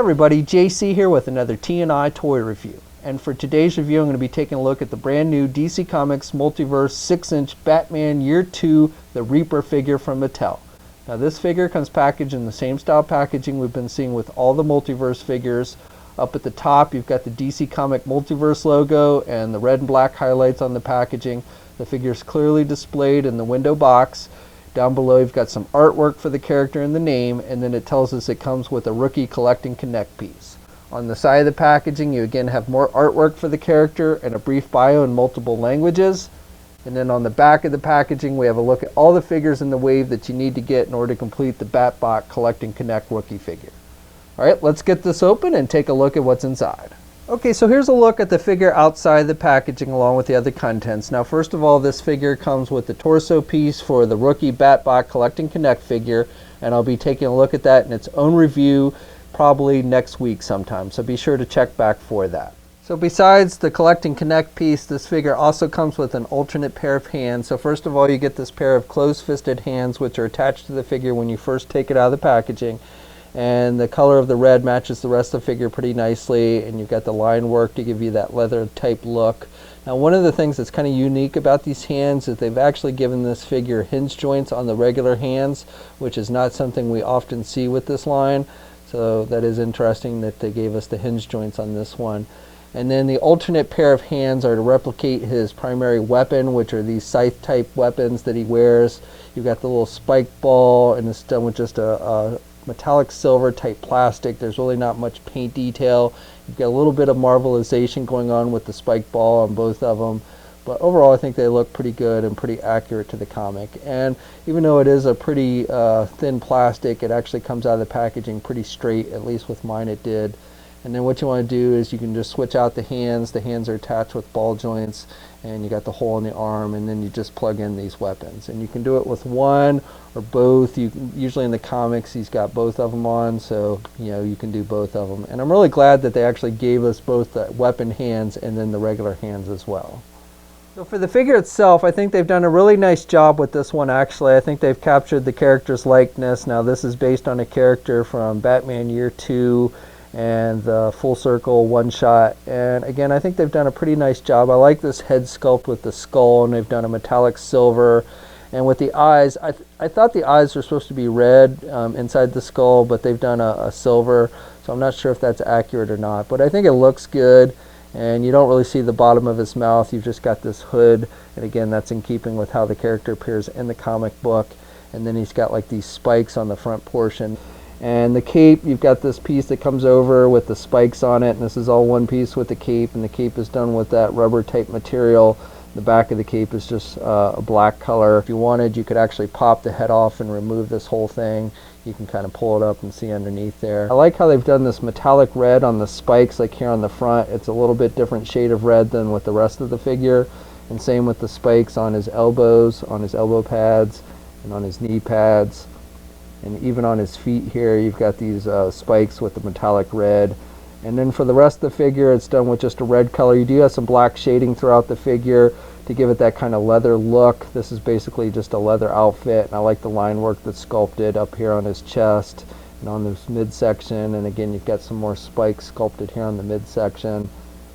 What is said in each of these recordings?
Everybody, JC here with another T&I toy review. And for today's review, I'm going to be taking a look at the brand new DC Comics Multiverse 6-inch Batman Year 2, the Reaper figure from Mattel. Now this figure comes packaged in the same style packaging we've been seeing with all the Multiverse figures. Up at the top, you've got the DC Comic Multiverse logo and the red and black highlights on the packaging. The figure is clearly displayed in the window box. Down below you've got some artwork for the character and the name, and then it tells us it comes with a Rookie Collect and Connect piece. On the side of the packaging you again have more artwork for the character and a brief bio in multiple languages. And then on the back of the packaging we have a look at all the figures in the wave that you need to get in order to complete the Batbot Collect and Connect Rookie figure. Alright, let's get this open and take a look at what's inside. Okay, so here's a look at the figure outside the packaging along with the other contents. Now first of all, this figure comes with the torso piece for the Rookie Batbot Collect and Connect figure, and I'll be taking a look at that in its own review probably next week sometime, so be sure to check back for that. So besides the Collect and Connect piece, this figure also comes with an alternate pair of hands. So first of all, you get this pair of closed-fisted hands which are attached to the figure when you first take it out of the packaging. And the color of the red matches the rest of the figure pretty nicely, and you've got the line work to give you that leather type look. Now one of the things that's kind of unique about these hands is they've actually given this figure hinge joints on the regular hands, which is not something we often see with this line. So that is interesting that they gave us the hinge joints on this one. And then the alternate pair of hands are to replicate his primary weapon, which are these scythe type weapons that he wears. You've got the little spike ball, and it's done with just a metallic silver type plastic. There's really not much paint detail. You've got a little bit of marbleization going on with the spike ball on both of them, but overall I think they look pretty good and pretty accurate to the comic. And even though it is a pretty thin plastic, it actually comes out of the packaging pretty straight, at least with mine it did. And then what you want to do is you can just switch out the hands. The hands are attached with ball joints, and you got the hole in the arm, and then you just plug in these weapons. And you can do it with one or both. Usually in the comics he's got both of them on, so you can do both of them. And I'm really glad that they actually gave us both the weapon hands and then the regular hands as well. So for the figure itself, I think they've done a really nice job with this one actually. I think they've captured the character's likeness. Now this is based on a character from Batman Year 2 and the Full Circle one-shot, and again I think they've done a pretty nice job. I like this head sculpt with the skull, and they've done a metallic silver, and with the eyes, I thought the eyes were supposed to be red inside the skull, but they've done a silver, so I'm not sure if that's accurate or not, but I think it looks good. And you don't really see the bottom of his mouth, you've just got this hood, and again that's in keeping with how the character appears in the comic book. And then he's got like these spikes on the front portion. And the cape, you've got this piece that comes over with the spikes on it, and this is all one piece with the cape, and the cape is done with that rubber type material. The back of the cape is just a black color. If you wanted, you could actually pop the head off and remove this whole thing. You can kind of pull it up and see underneath there. I like how they've done this metallic red on the spikes, like here on the front. It's a little bit different shade of red than with the rest of the figure, and same with the spikes on his elbows, on his elbow pads, and on his knee pads. And even on his feet here you've got these spikes with the metallic red. And then for the rest of the figure it's done with just a red color. You do have some black shading throughout the figure to give it that kind of leather look. This is basically just a leather outfit, and I like the line work that's sculpted up here on his chest and on this midsection. And again you've got some more spikes sculpted here on the midsection,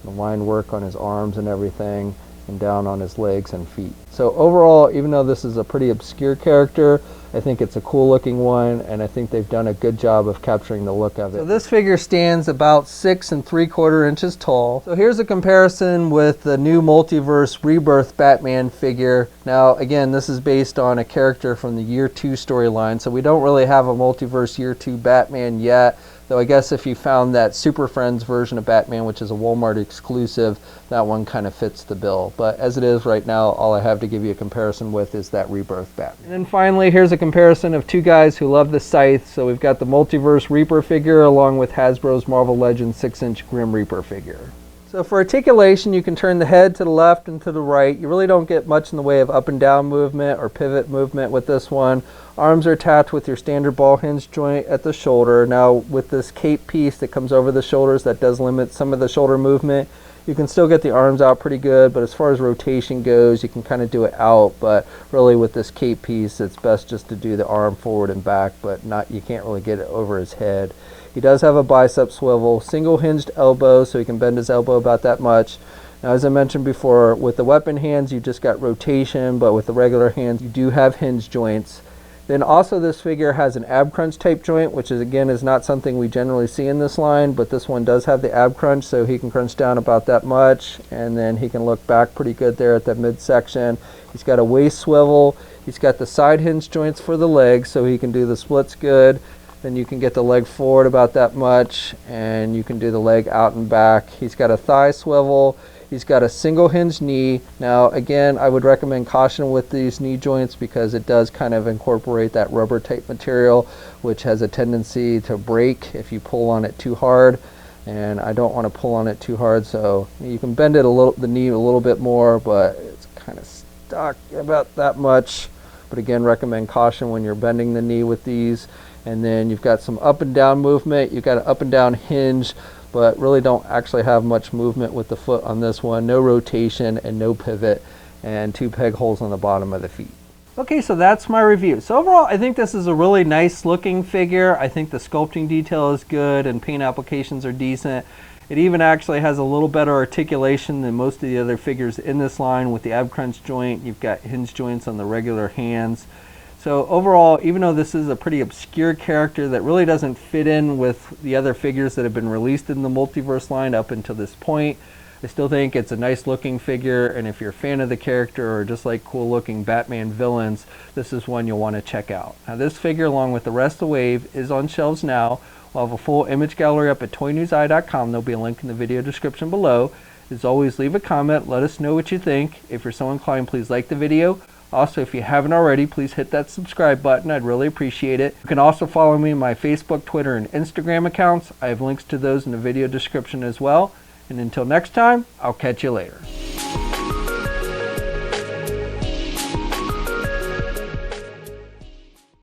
the line work on his arms and everything, and down on his legs and feet. So overall, even though this is a pretty obscure character, I think it's a cool looking one, and I think they've done a good job of capturing the look of it. So this figure stands about 6 3/4 inches tall. So here's a comparison with the new Multiverse Rebirth Batman figure. Now again, this is based on a character from the Year 2 storyline, so we don't really have a Multiverse Year 2 Batman yet. Though I guess if you found that Super Friends version of Batman, which is a Walmart exclusive, that one kind of fits the bill. But as it is right now, all I have to give you a comparison with is that Rebirth Batman. And then finally, here's a comparison of two guys who love the scythe. So we've got the Multiverse Reaper figure along with Hasbro's Marvel Legends 6-inch Grim Reaper figure. So for articulation, you can turn the head to the left and to the right. You really don't get much in the way of up and down movement or pivot movement with this one. Arms are attached with your standard ball hinge joint at the shoulder. Now with this cape piece that comes over the shoulders, that does limit some of the shoulder movement. You can still get the arms out pretty good, but as far as rotation goes, you can kind of do it out, but really with this cape piece, it's best just to do the arm forward and back, but you can't really get it over his head. He does have a bicep swivel, single hinged elbow, so he can bend his elbow about that much. Now, as I mentioned before, with the weapon hands, you just got rotation, but with the regular hands, you do have hinge joints. Then also this figure has an ab crunch type joint, which is again is not something we generally see in this line, but this one does have the ab crunch, so he can crunch down about that much, and then he can look back pretty good there at that midsection. He's got a waist swivel. He's got the side hinge joints for the legs, so he can do the splits good. Then you can get the leg forward about that much, and you can do the leg out and back. He's got a thigh swivel. He's got a single hinge knee. Now again, I would recommend caution with these knee joints because it does kind of incorporate that rubber type material, which has a tendency to break if you pull on it too hard, and I don't want to pull on it too hard, so you can bend it the knee a little bit more, but it's kind of stuck about that much. But again, recommend caution when you're bending the knee with these. And then you've got some up and down movement. You've got an up and down hinge, but really don't actually have much movement with the foot on this one. No rotation and no pivot, and 2 peg holes on the bottom of the feet. Okay, so that's my review. So overall, I think this is a really nice looking figure. I think the sculpting detail is good and paint applications are decent. It even actually has a little better articulation than most of the other figures in this line with the ab crunch joint. You've got hinge joints on the regular hands. So overall, even though this is a pretty obscure character that really doesn't fit in with the other figures that have been released in the Multiverse line up until this point, I still think it's a nice looking figure, and if you're a fan of the character or just like cool looking Batman villains, this is one you'll want to check out. Now this figure, along with the rest of the wave, is on shelves now. We'll have a full image gallery up at toynewseye.com. There'll be a link in the video description below. As always, leave a comment, let us know what you think. If you're so inclined, please like the video. Also, if you haven't already, please hit that subscribe button. I'd really appreciate it. You can also follow me on my Facebook, Twitter, and Instagram accounts. I have links to those in the video description as well. And until next time, I'll catch you later.